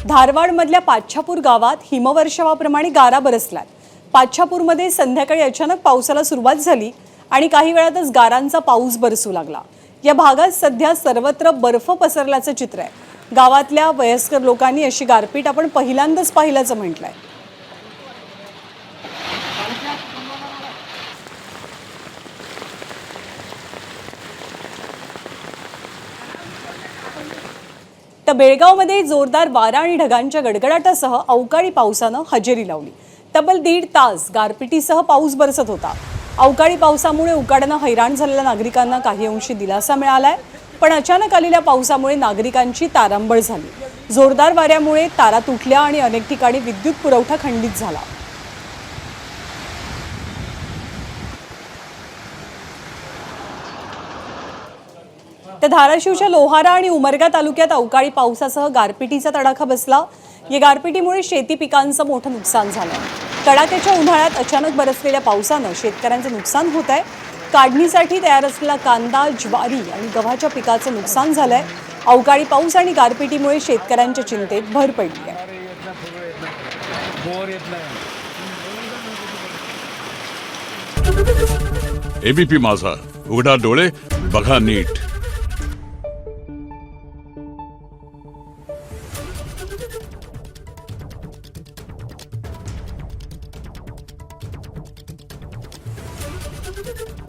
धारवाडमधल्या पाच्छापूर गावात हिमवर्षावाप्रमाणे गारा बरसल्यात। पाच्छापूरमध्ये संध्याकाळी अचानक पावसाला सुरुवात झाली आणि काही वेळातच गारांचा पाऊस बरसू लागला। या भागात सध्या सर्वत्र बर्फ पसरल्याचं चित्र आहे। गावातल्या वयस्कर लोकांनी अशी गारपीट आपण पहिल्यांदाच पाहिल्याचं म्हटलंय। तर बेळगावमध्ये जोरदार वारा आणि ढगांच्या गडगडाटासह अवकाळी पावसानं हजेरी लावली। तब्बल 1.5 तास गारपिटीसह पाऊस बरसत होता। अवकाळी पावसामुळे उकाड्यानं हैराण झालेल्या नागरिकांना काही अंशी दिलासा मिळालाय, पण अचानक आलेल्या पावसामुळे नागरिकांची तारांबळ झाली। जोरदार वाऱ्यामुळे तारा तुटल्या आणि अनेक ठिकाणी विद्युत पुरवठा खंडित झाला। तर धाराशिवच्या लोहारा आणि उमरगा तालुक्यात अवकाळी पावसासह गारपिटीचा तडाखा बसला। या गारपिटीमुळे शेती पिकांचं मोठं नुकसान झालं। कडाक्याच्या उन्हाळ्यात अचानक बरसलेल्या पावसानं शेतकऱ्यांचं नुकसान होत आहे। काढणीसाठी तयार असलेला कांदा, ज्वारी आणि गव्हाच्या पिकाचं नुकसान झालंय। अवकाळी पाऊस आणि गारपिटीमुळे शेतकऱ्यांच्या चिंतेत भर पडली आहे। एबीपी माझा, उघडा डोळे बघा नीट। Thank you.